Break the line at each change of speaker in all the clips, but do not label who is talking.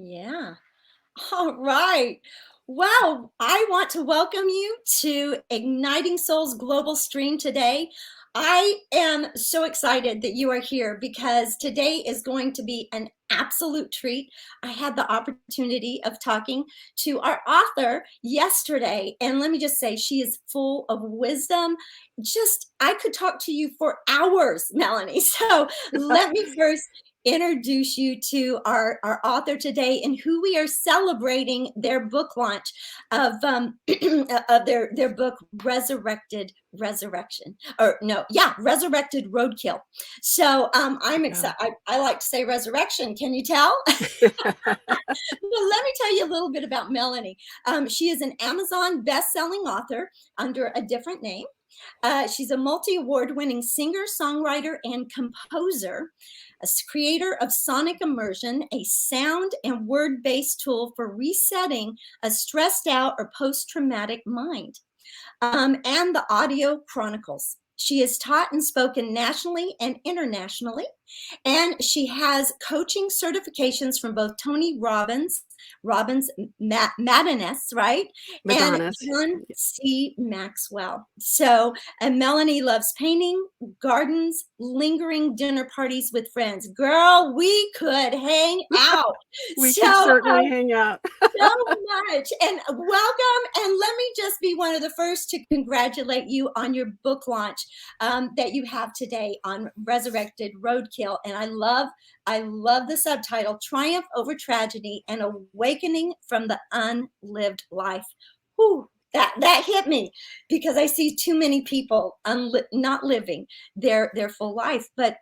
Yeah. All right. Well, I want to welcome you to Igniting Souls Global Stream today. I am so excited that you are here because today is going to be an absolute treat. I had the opportunity of talking to our author yesterday, and let me just say, she is full of wisdom. Just, I could talk to you for hours, Melanie. So let me first introduce you to our author today and who we are celebrating their book launch of of their book Resurrected Roadkill. So I'm
Yeah.
excited. I like to say resurrection. Can you tell? Well, let me tell you a little bit about Melanie. She is an Amazon best-selling author under a different name. She's a multi-award winning singer, songwriter, and composer, a creator of Sonic Immersion, a sound and word-based tool for resetting a stressed out or post-traumatic mind, and the Audio Chronicles. She has taught and spoken nationally and internationally, and she has coaching certifications from both Tony Robbins Madness, right? And
Madonna's.
John C. Maxwell. So, and Melanie loves painting, gardens, lingering dinner parties with friends. Girl, we could hang out.
We
So,
could certainly hang out.
so much. And welcome. And let me just be one of the first to congratulate you on your book launch that you have today on Resurrected Roadkill. And I love the subtitle, Triumph Over Tragedy and Awakening from the Unlived Life. Whew, that hit me because I see too many people not living their full life. But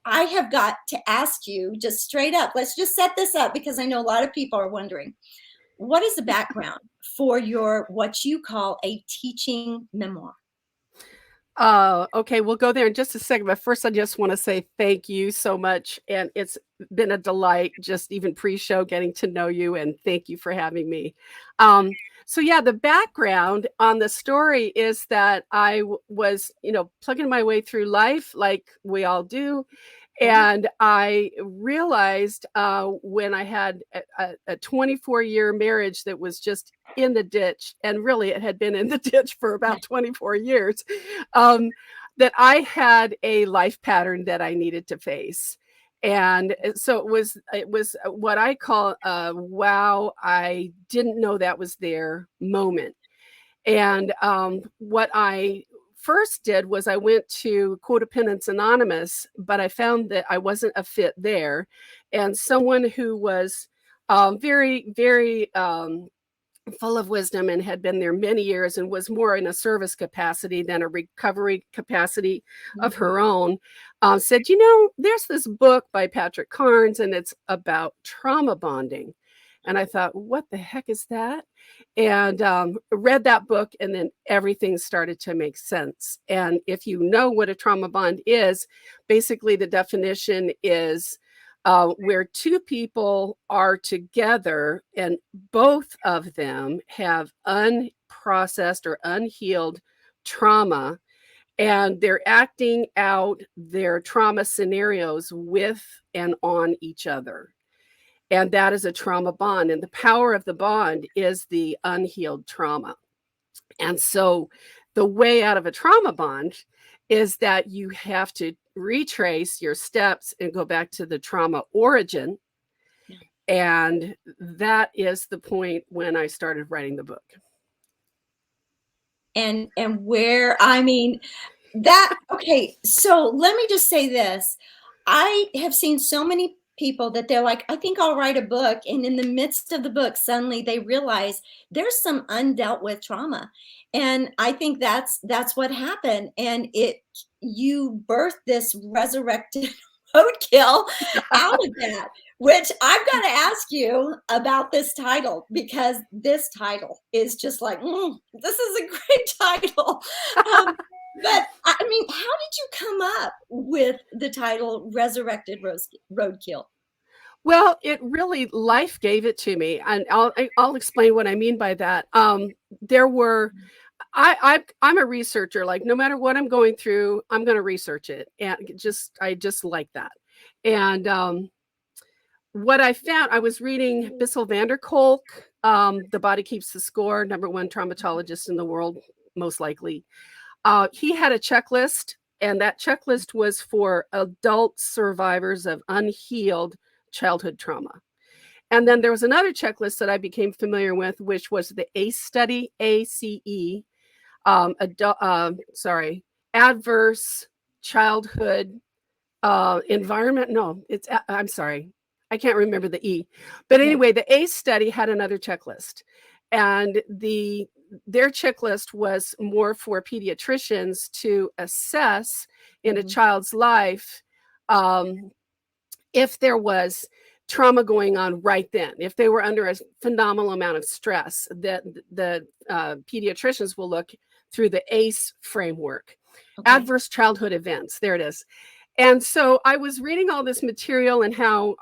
I have got to ask you just straight up, let's just set this up because I know a lot of people are wondering, what is the background for your, what you call a teaching memoir?
Okay, we'll go there in just a second. But first, I just want to say thank you so much. And it's been a delight just even pre-show getting to know you. And thank you for having me. So yeah, the background on the story is that I was, plugging my way through life like we all do. And I realized when I had a 24-year marriage that was just in the ditch, and really it had been in the ditch for about 24 years, that I had a life pattern that I needed to face. And so it was what I call a wow, I didn't know that was there moment. And what I first did was I went to Codependence Anonymous, but I found that I wasn't a fit there. And someone who was very, very full of wisdom and had been there many years and was more in a service capacity than a recovery capacity of her own, said, there's this book by Patrick Carnes and it's about trauma bonding. And I thought, what the heck is that? And read that book, and then everything started to make sense. And if you know what a trauma bond is, basically the definition is where two people are together and both of them have unprocessed or unhealed trauma, and they're acting out their trauma scenarios with and on each other. And that is a trauma bond. And the power of the bond is the unhealed trauma. And so the way out of a trauma bond is that you have to retrace your steps and go back to the trauma origin. And that is the point when I started writing the book.
And where, I mean, that, okay, so let me just say this. I have seen so many people that they're like, I think I'll write a book. And in the midst of the book, suddenly they realize there's some undealt with trauma. And I think that's what happened. And you birthed this resurrected roadkill out of that, which I've got to ask you about this title, because this title is just like, this is a great title. But I mean, how did you come up with the title Resurrected Roadkill?
Well, it really, life gave it to me. And I'll explain what I mean by that. There were, I'm a researcher. Like, no matter what I'm going through, I'm going to research it. And I just like that. And what I found, I was reading Bissell van der Kolk, The Body Keeps the Score, #1 traumatologist in the world, most likely. He had a checklist, and that checklist was for adult survivors of unhealed childhood trauma. And then there was another checklist that I became familiar with, which was the ACE study, ACE, adverse childhood environment. No, I'm sorry. I can't remember the E. But anyway, the ACE study had another checklist. And their checklist was more for pediatricians to assess in a child's life if there was trauma going on right then, if they were under a phenomenal amount of stress, that the pediatricians will look through the ACE framework. Adverse childhood events. There it is. And so I was reading all this material and how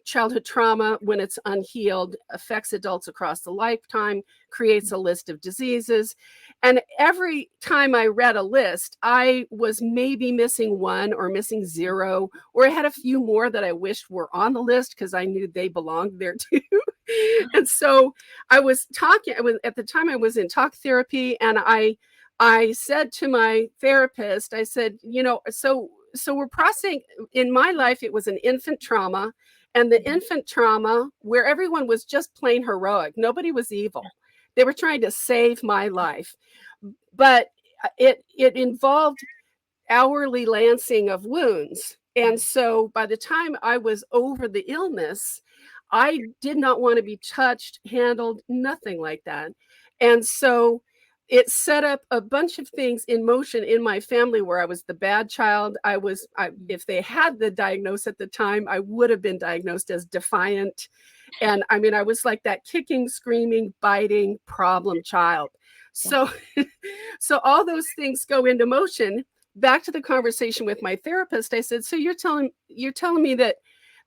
childhood trauma, when it's unhealed, affects adults across the lifetime, creates a list of diseases. And every time I read a list, I was maybe missing one or missing zero, or I had a few more that I wished were on the list because I knew they belonged there too. And so I was talking, at the time I was in talk therapy, and I said to my therapist, I said, so we're processing, in my life, it was an infant trauma, and the infant trauma where everyone was just plain heroic. Nobody was evil. They were trying to save my life. But it involved hourly lancing of wounds. And so by the time I was over the illness, I did not want to be touched, handled, nothing like that. And so it set up a bunch of things in motion in my family where I was the bad child. If they had the diagnosis at the time, I would have been diagnosed as defiant. And I mean, I was like that kicking, screaming, biting problem child. So, so all those things go into motion. Back to the conversation with my therapist, I said, so you're telling me that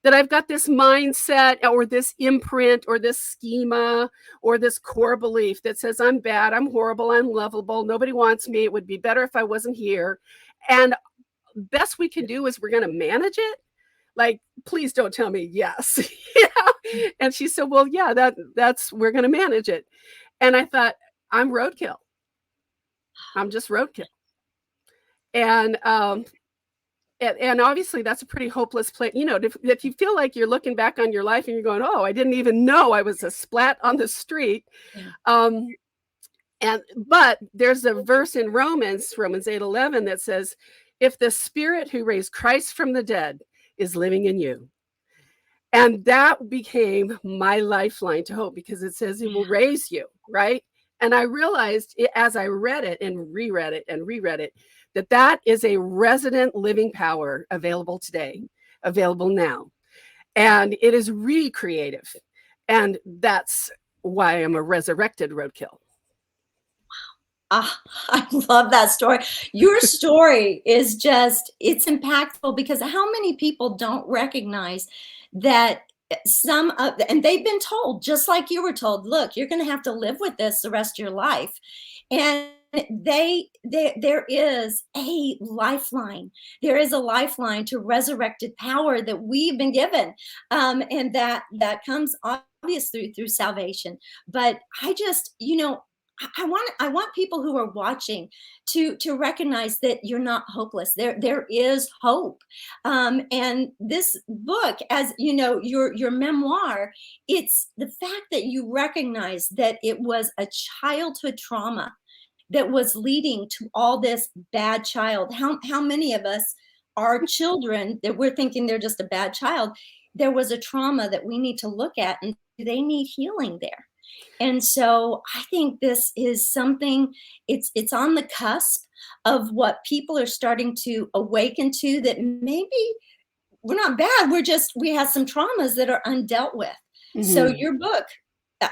I've got this mindset or this imprint or this schema or this core belief that says I'm bad, I'm horrible, I'm lovable, nobody wants me, it would be better if I wasn't here. And best we can do is we're going to manage it. Like, please don't tell me yes. And she said, well, yeah, that's we're going to manage it. And I thought, I'm roadkill. I'm just roadkill. And obviously that's a pretty hopeless place. If you feel like you're looking back on your life and you're going, oh, I didn't even know I was a splat on the street. But there's a verse in Romans 8:11 that says, if the Spirit who raised Christ from the dead is living in you. And that became my lifeline to hope, because it says it will raise you, right? And I realized as I read it and reread it, that is a resident living power available today, available now. And it is recreative. And that's why I'm a resurrected roadkill.
I love that story. Your story is it's impactful, because how many people don't recognize that and they've been told, just like you were told, look, you're going to have to live with this the rest of your life. And there is a lifeline. There is a lifeline to resurrected power that we've been given. And that comes obviously through salvation. But I just, I want people who are watching to recognize that you're not hopeless. There is hope. And this book, as you know, your memoir, it's the fact that you recognize that it was a childhood trauma that was leading to all this bad child. How many of us are children that we're thinking they're just a bad child? There was a trauma that we need to look at, and they need healing there. And so I think this is something, it's on the cusp of what people are starting to awaken to, that maybe we're not bad. We have some traumas that are undealt with. So your book,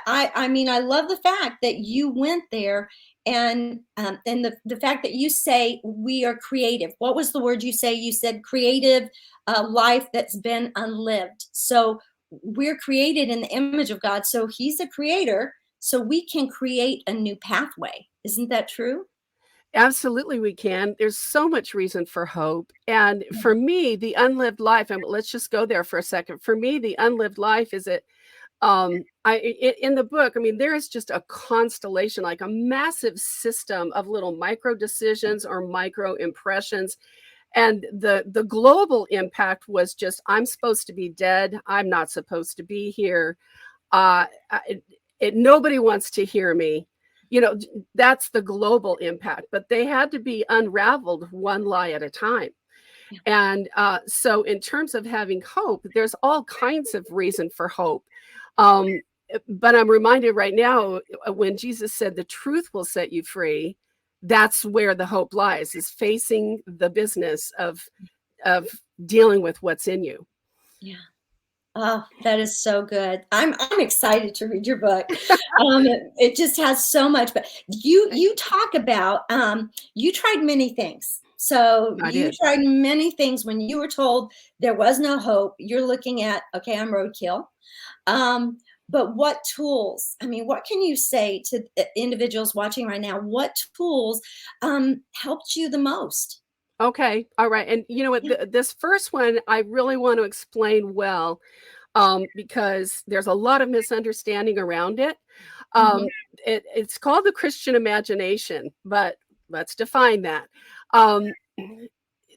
I mean, I love the fact that you went there, and the fact that you say we are creative. What was the word you say? You said creative life that's been unlived. So we're created in the image of God. So he's a creator. So we can create a new pathway. Isn't that true?
Absolutely, we can. There's so much reason for hope. And for me, the unlived life, and let's just go there for a second. For me, the unlived life is it in the book, I mean, there is just a constellation, like a massive system of little micro decisions or micro impressions. And the global impact was just, I'm supposed to be dead. I'm not supposed to be here. Nobody wants to hear me. That's the global impact, but they had to be unraveled one lie at a time. And so in terms of having hope, there's all kinds of reason for hope. But I'm reminded right now, when Jesus said the truth will set you free, that's where the hope lies, is facing the business of dealing with what's in you.
Yeah. Oh, that is so good. I'm excited to read your book. It just has so much. But you talk about you tried many things. So you tried many things when you were told there was no hope. You're looking at, okay, I'm roadkill. But what tools? I mean, what can you say to individuals watching right now? What tools helped you the most?
Okay, all right. And you know what? This first one, I really want to explain well, because there's a lot of misunderstanding around it. It's called the Christian imagination, but let's define that.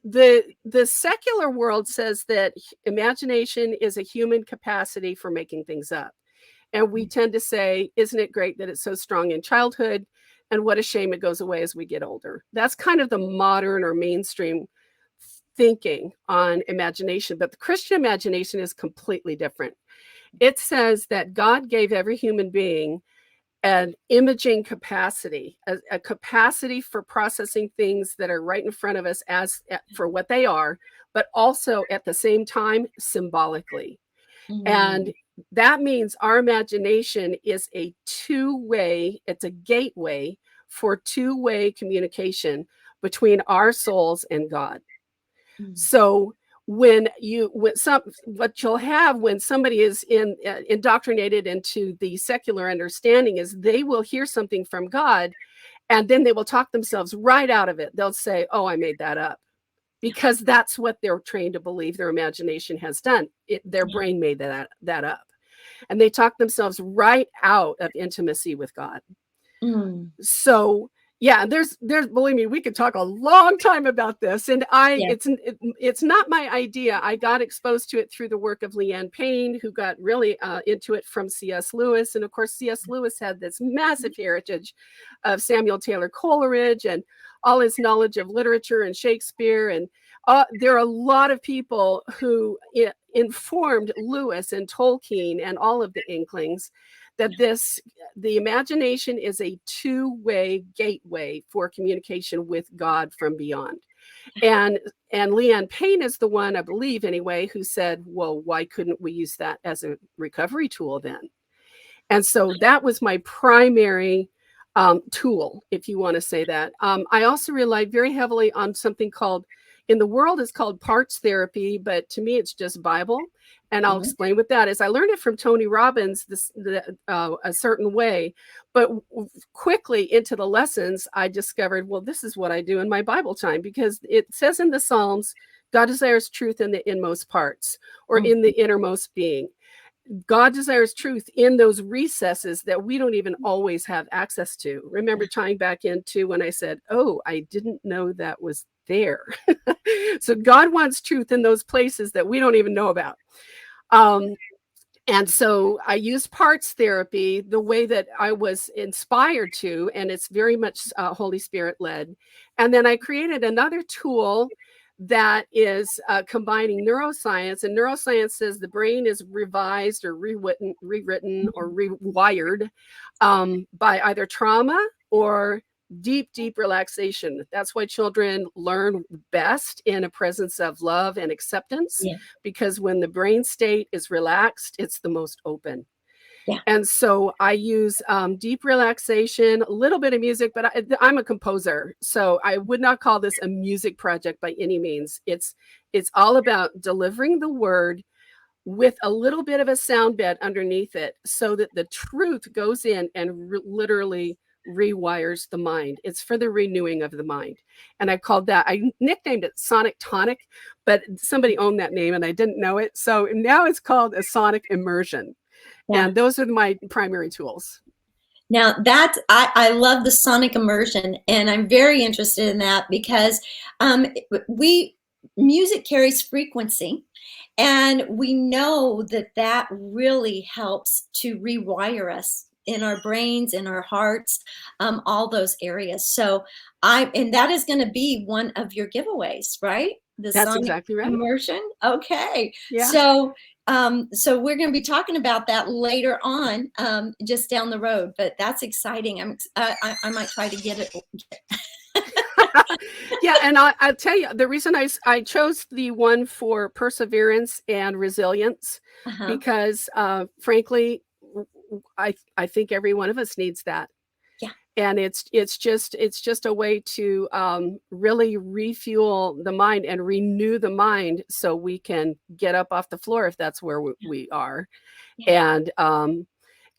The secular world says that imagination is a human capacity for making things up. And we tend to say, isn't it great that it's so strong in childhood? And what a shame it goes away as we get older. That's kind of the modern or mainstream thinking on imagination. But the Christian imagination is completely different. It says that God gave every human being an imaging capacity, a capacity for processing things that are right in front of us for what they are, but also at the same time symbolically. And that means our imagination is a two-way, it's a gateway for two-way communication between our souls and God. So what you'll have when somebody is indoctrinated into the secular understanding is they will hear something from God, and then they will talk themselves right out of it. They'll say, oh, I made that up, because that's what they're trained to believe their imagination has done. Their brain made that up. And they talk themselves right out of intimacy with God. So yeah, there's believe me, we could talk a long time about this. And it's not my idea. I got exposed to it through the work of Leanne Payne, who got really into it from C.S. Lewis. And of course, C.S. Lewis had this massive heritage of Samuel Taylor Coleridge and all his knowledge of literature and Shakespeare. And there are a lot of people who informed Lewis and Tolkien and all of the Inklings that the imagination is a two-way gateway for communication with God from beyond. And Leanne Payne is the one, I believe anyway, who said, well, why couldn't we use that as a recovery tool then? And so that was my primary tool, if you want to say that. I also relied very heavily on something called, in the world it's called parts therapy, but to me it's just Bible. And I'll explain what that is. I learned it from Tony Robbins a certain way, but quickly into the lessons, I discovered, well, this is what I do in my Bible time, because it says in the Psalms, God desires truth in the inmost parts, or in the innermost being. God desires truth in those recesses that we don't even always have access to. Remember tying back into when I said, oh, I didn't know that was there. So God wants truth in those places that we don't even know about. And so I used parts therapy the way that I was inspired to, and it's very much Holy Spirit led. And then I created another tool that is combining neuroscience, and neuroscience says the brain is revised or rewritten or rewired by either trauma or deep relaxation. That's why children learn best in a presence of love and acceptance, because when the brain state is relaxed, it's the most open. And so I use deep relaxation, a little bit of music, but I'm a composer, so I would not call this a music project by any means. It's all about delivering the word with a little bit of a sound bed underneath it, so that the truth goes in and literally rewires the mind. It's for the renewing of the mind. And I nicknamed it Sonic Tonic, but somebody owned that name and I didn't know it. So now it's called a sonic immersion. Yeah. And those are my primary tools.
Now that I love the sonic immersion, and I'm very interested in that because music carries frequency, and we know that really helps to rewire us in our brains, in our hearts, all those areas. So and that is going to be one of your giveaways, right? The
That's
sonic
exactly right.
immersion. Okay.
Yeah.
So we're going to be talking about that later on, just down the road, but that's exciting. I might try to get it.
Yeah. And I'll tell you, the reason I chose the one for perseverance and resilience, because frankly, I think every one of us needs that.
Yeah.
And it's just a way to really refuel the mind and renew the mind so we can get up off the floor if that's where we are. Yeah.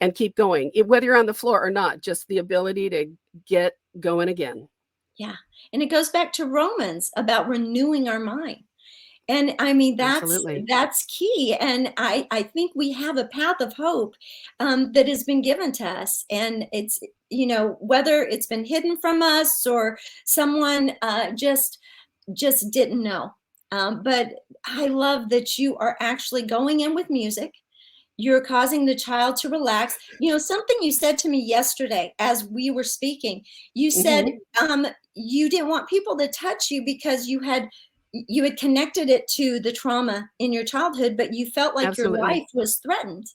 And keep going, whether you're on the floor or not, just the ability to get going again.
Yeah. And it goes back to Romans about renewing our mind. And I mean, that's key. And I think we have a path of hope that has been given to us. And it's, whether it's been hidden from us or someone just didn't know. But I love that you are actually going in with music. You're causing the child to relax. Something you said to me yesterday as we were speaking, you said you didn't want people to touch you because you had connected it to the trauma in your childhood, but you felt like your life was threatened.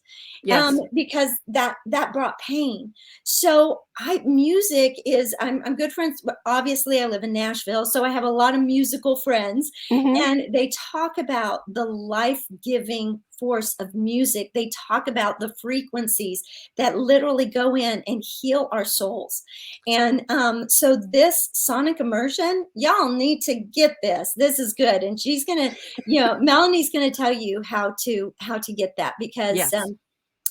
Yes.
Because that brought pain. So music is, I'm good friends. Obviously I live in Nashville, so I have a lot of musical friends, and they talk about the life-giving force of music. They talk about the frequencies that literally go in and heal our souls. And so this sonic immersion, y'all need to get this. This is good. And she's gonna, Melanie's gonna tell you how to get that, because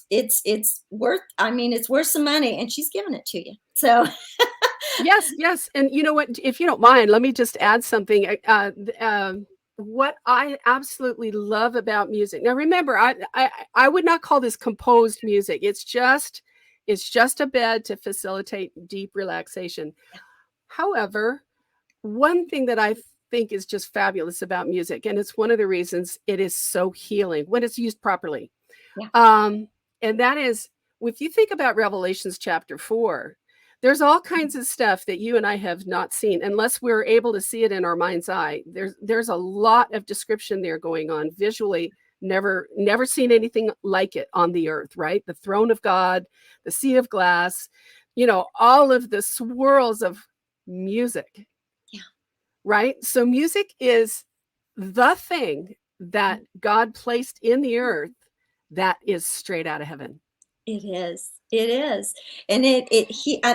it's worth, it's worth some money, and she's giving it to you. So
yes. And you know what, if you don't mind, let me just add something. What I absolutely love about music. Now, remember, I would not call this composed music. It's just a bed to facilitate deep relaxation. However, one thing that I think is just fabulous about music, and it's one of the reasons it is so healing when it's used properly. Yeah. And that is, if you think about Revelations chapter 4, there's all kinds of stuff that you and I have not seen unless we're able to see it in our mind's eye. There's a lot of description there going on visually. Never seen anything like it on the earth, right? The throne of God, the sea of glass, all of the swirls of music. Yeah. Right? So music is the thing that God placed in the earth that is straight out of heaven.
It is. And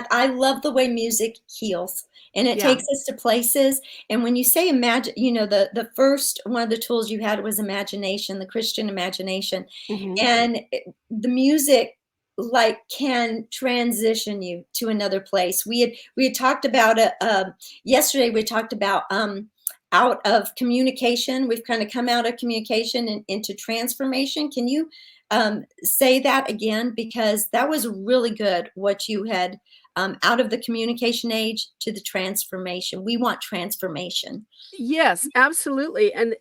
I love the way music heals, and it takes us to places. And when you say imagine, the first one of the tools you had was imagination, the Christian imagination. And the music can transition you to another place. We had talked about yesterday. We talked about out of communication. We've kind of come out of communication and into transformation. Can you say that again? Because that was really good, what you had, out of the communication age to the transformation. We want transformation.
Yes, absolutely. And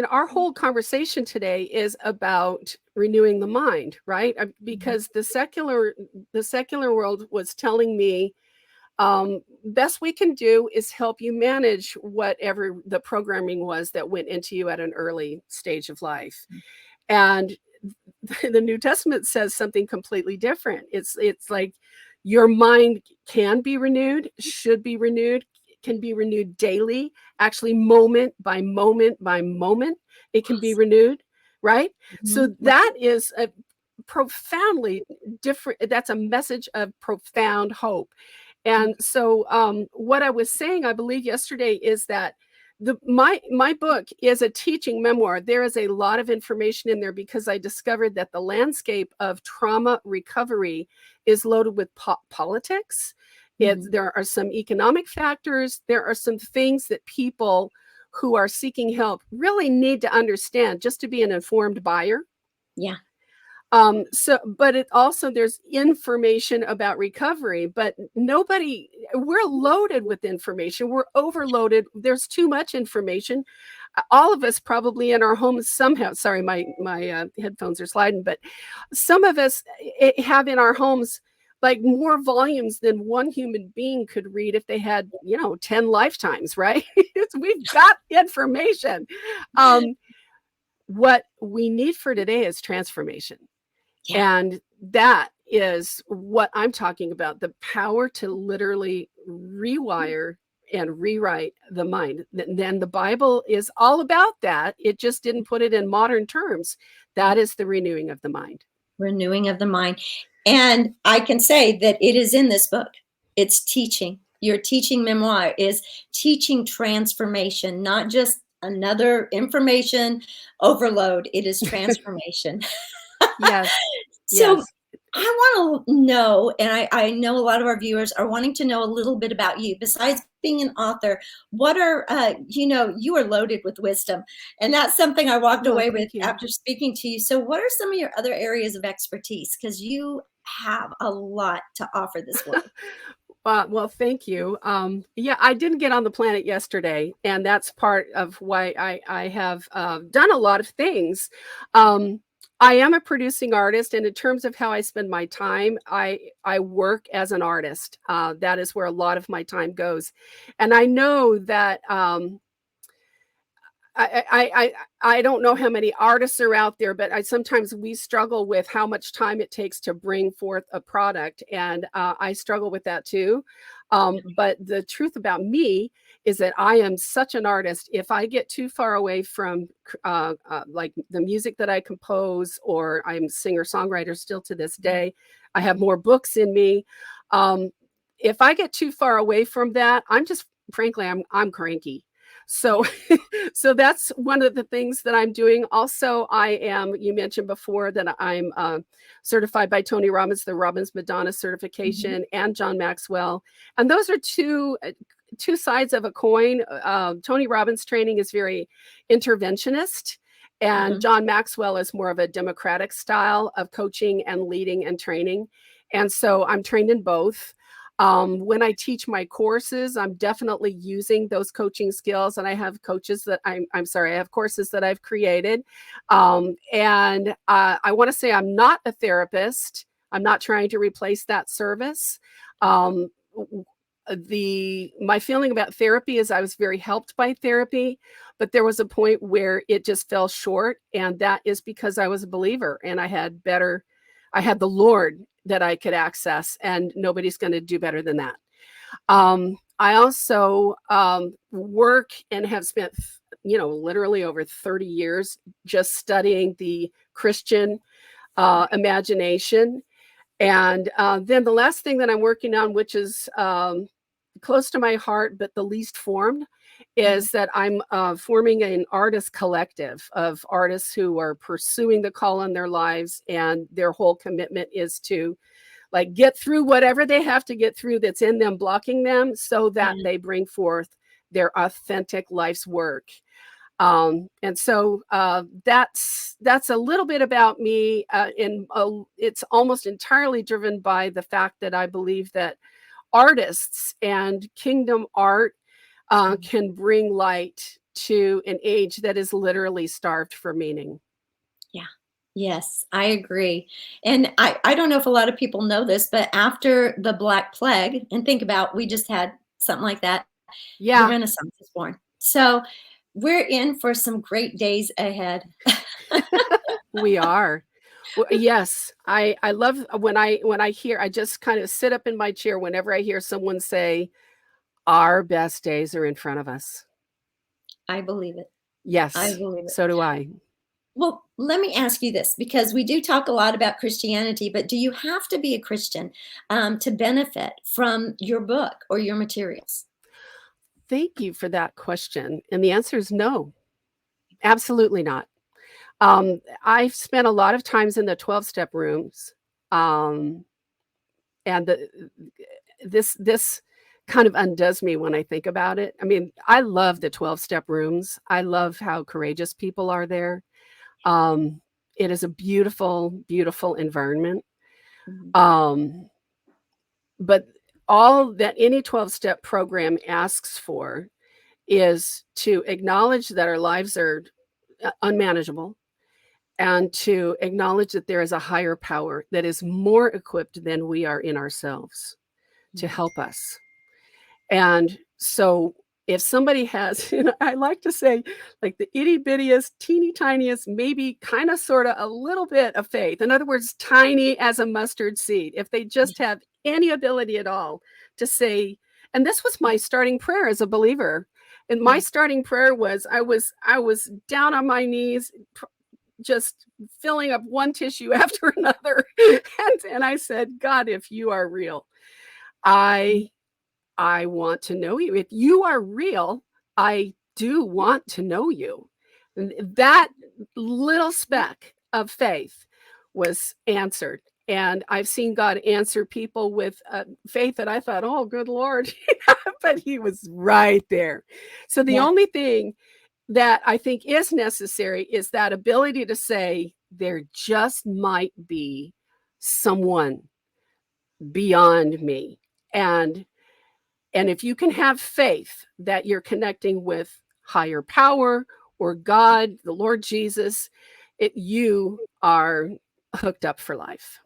our whole conversation today is about renewing the mind, right? Because the secular world was telling me, best we can do is help you manage whatever the programming was that went into you at an early stage of life. And the New Testament says something completely different. It's like your mind can be renewed, should be renewed, can be renewed daily, actually moment by moment by moment, it can be renewed, right? So that is a profoundly different, that's a message of profound hope. And so what I was saying, I believe yesterday, is that my book is a teaching memoir. There is a lot of information in there because I discovered that the landscape of trauma recovery is loaded with politics, There are some economic factors. There are some things that people who are seeking help really need to understand just to be an informed buyer.
Yeah.
But it also, there's information about recovery, but we're loaded with information. We're overloaded. There's too much information. All of us probably in our homes somehow, sorry, my headphones are sliding, but some of us have in our homes like more volumes than one human being could read if they had, 10 lifetimes, right? We've got information. What we need for today is transformation.
Yeah.
And that is what I'm talking about, the power to literally rewire and rewrite the mind. Then the Bible is all about that. It just didn't put it in modern terms. That is the renewing of the mind.
Renewing of the mind. And I can say that it is in this book. It's teaching. Your teaching memoir is teaching transformation, not just another information overload. It is transformation.
Yes.
So
Yes.
I want to know, and I know a lot of our viewers are wanting to know a little bit about you. Besides being an author, what are, you are loaded with wisdom. And that's something I walked
Oh,
away with
thank you.
after speaking to you. So what are some of your other areas of expertise? Because you have a lot to offer this world.
Well, thank you. Yeah, I didn't get on the planet yesterday, and that's part of why I have done a lot of things. I am a producing artist, and in terms of how I spend my time, I work as an artist. That is where a lot of my time goes, and I know that. I don't know how many artists are out there, but sometimes we struggle with how much time it takes to bring forth a product, and I struggle with that too. But the truth about me is that I am such an artist. If I get too far away from like the music that I compose, or I'm singer-songwriter still to this day, I have more books in me. If I get too far away from that, frankly, I'm cranky. So, so that's one of the things that I'm doing. Also, you mentioned before that I'm certified by Tony Robbins, the Robbins Madonna certification, and John Maxwell. And those are two sides of a coin. Tony Robbins training is very interventionist, and John Maxwell is more of a democratic style of coaching and leading and training. And so I'm trained in both. When I teach my courses, I'm definitely using those coaching skills, and I have coaches that I have courses that I've created. And I want to say I'm not a therapist. I'm not trying to replace that service. My feeling about therapy is I was very helped by therapy, but there was a point where it just fell short, and that is because I was a believer and I had the Lord that I could access, and nobody's going to do better than that. I also work and have spent, literally over 30 years just studying the Christian imagination. And then the last thing that I'm working on, which is close to my heart, but the least formed, is that I'm forming an artist collective of artists who are pursuing the call on their lives, and their whole commitment is to get through whatever they have to get through that's in them, blocking them, so that they bring forth their authentic life's work. And so that's a little bit about me, and it's almost entirely driven by the fact that I believe that artists and kingdom art can bring light to an age that is literally starved for meaning.
Yeah. Yes, I agree. And I don't know if a lot of people know this, but after the Black Plague, and think about, we just had something like that, the
Yeah,
Renaissance was born. So we're in for some great days ahead.
we are. Well, yes, I love when I hear, I just kind of sit up in my chair whenever I hear someone say, our best days are in front of us.
I believe it. I
Yes,
believe it.
so do I.
Well, let me ask you this, because we do talk a lot about Christianity, but do you have to be a Christian to benefit from your book or your materials?
Thank you for that question. And the answer is no, absolutely not. I've spent a lot of times in the 12-step rooms, and this kind of undoes me when I think about it. I mean, I love the 12-step rooms. I love how courageous people are there. It is a beautiful, beautiful environment. Um, but all that any 12-step program asks for is to acknowledge that our lives are unmanageable, and to acknowledge that there is a higher power that is more equipped than we are in ourselves to help us. And so if somebody has, I like to say, like the itty bittiest, teeny tiniest, maybe kind of sort of a little bit of faith. In other words, tiny as a mustard seed. If they just have any ability at all to say, and this was my starting prayer as a believer. And my starting prayer was, I was down on my knees, just filling up one tissue after another. And I said, God, if you are real, I want to know you. If you are real, I do want to know you. And that little speck of faith was answered. And I've seen God answer people with faith that I thought, oh, good Lord. But he was right there. So the only thing that I think is necessary is that ability to say, there just might be someone beyond me. And if you can have faith that you're connecting with higher power or God, the Lord Jesus, you are hooked up for life.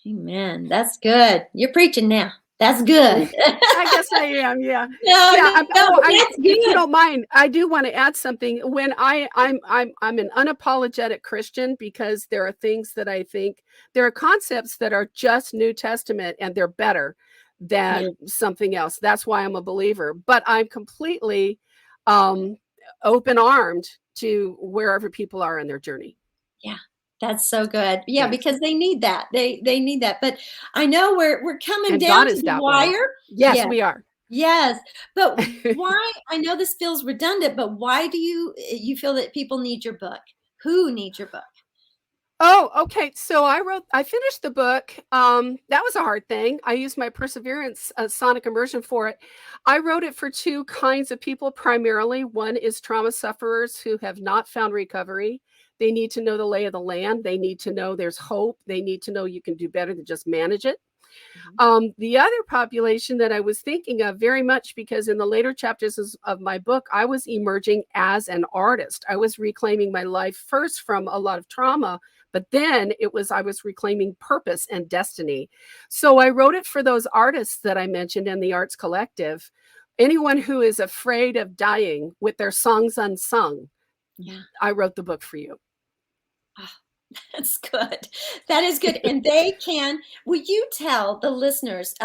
Amen. That's good. You're preaching now. That's good.
I guess I am. Yeah.
That's good.
If you don't mind, I do want to add something. When I'm an unapologetic Christian, because there are things that I think, there are concepts that are just New Testament and they're better than something else. That's why I'm a believer. But I'm completely open-armed to wherever people are in their journey.
Yeah. That's so good. Yeah, because they need that. They need that. But I know we're coming down to the wire.
Yes, we are.
Yes. But why, I know this feels redundant, but why do you feel that people need your book? Who needs your book?
Oh, okay. So I finished the book. That was a hard thing. I used my perseverance sonic immersion for it. I wrote it for two kinds of people primarily. One is trauma sufferers who have not found recovery. They need to know the lay of the land. They need to know there's hope. They need to know you can do better than just manage it. The other population that I was thinking of very much, because in the later chapters of my book, I was emerging as an artist. I was reclaiming my life first from a lot of trauma, but then I was reclaiming purpose and destiny. So I wrote it for those artists that I mentioned in the Arts Collective. Anyone who is afraid of dying with their songs unsung, I wrote the book for you.
Oh, that's good. That is good. And will you tell the listeners,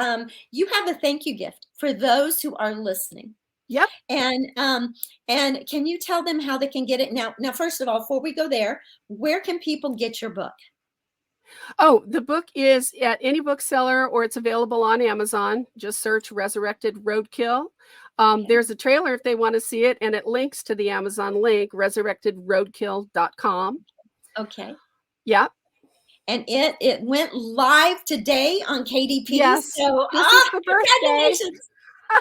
you have a thank you gift for those who are listening.
Yep.
And can you tell them how they can get it now? Now, first of all, before we go there, where can people get your book?
Oh, the book is at any bookseller, or it's available on Amazon. Just search Resurrected Roadkill. There's a trailer if they want to see it, and it links to the Amazon link, resurrectedroadkill.com.
Okay.
Yeah.
And it went live today on KDP.
Yes.
So
this is the birthday.
Congratulations.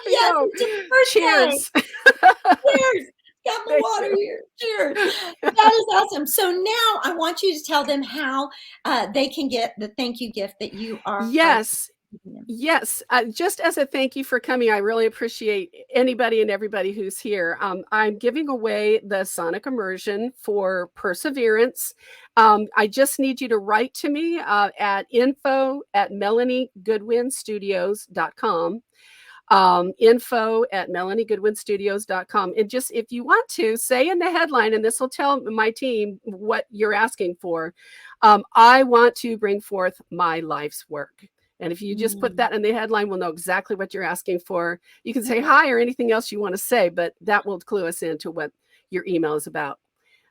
Yes,
it's
Cheers.
Cheers. Got my water here. Cheers. That is awesome. So now I want you to tell them how they can get the thank you gift that you are.
Yes. Yes. Just as a thank you for coming, I really appreciate anybody and everybody who's here. I'm giving away the sonic immersion for perseverance. I just need you to write to me at info@melaniegoodwinstudios.com. info@melaniegoodwinstudios.com. And just, if you want to, say in the headline, and this will tell my team what you're asking for, I want to bring forth my life's work. And if you just put that in the headline, we'll know exactly what you're asking for. You can say hi or anything else you want to say, but that will clue us into what your email is about.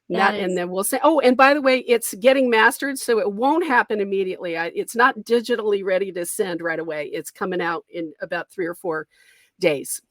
And then we'll say, oh, and by the way, it's getting mastered, so it won't happen immediately. It's not digitally ready to send right away. It's coming out in about 3 or 4 days.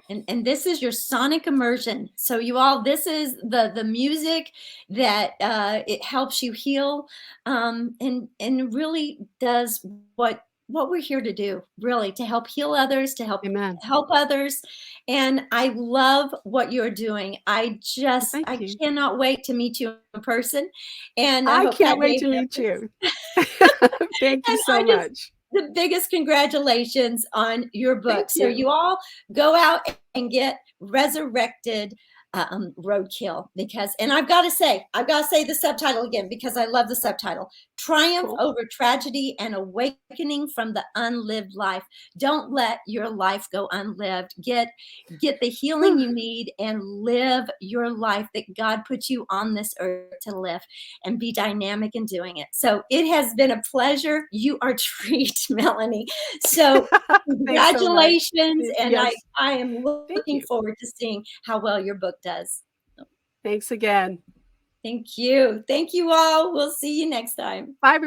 And this is your sonic immersion. So you all, this is the music that it helps you heal, and really does what what we're here to do, really, to help heal others, to
Amen.
help others. And I love what you're doing. I
Thank you.
cannot wait to meet you in person. And I
I
hope that
can't wait
day
to meet
happens.
you. Thank you
And
so much.
the biggest congratulations on your book.
Thank
So
you.
you all go out and get Resurrected Roadkill, because, and I've got to say the subtitle again, because I love the subtitle: Triumph
Cool.
over Tragedy and Awakening from the Unlived Life. Don't let your life go unlived. Get the healing you need and live your life that God put you on this earth to live, and be dynamic in doing it. So it has been a pleasure. You are a treat, Melanie. So
Thanks so much.
congratulations, and
Yes.
I am
Thank
looking
you.
forward to seeing how well your book does.
Thanks again.
Thank you. Thank you all. We'll see you next time.
Bye, everybody.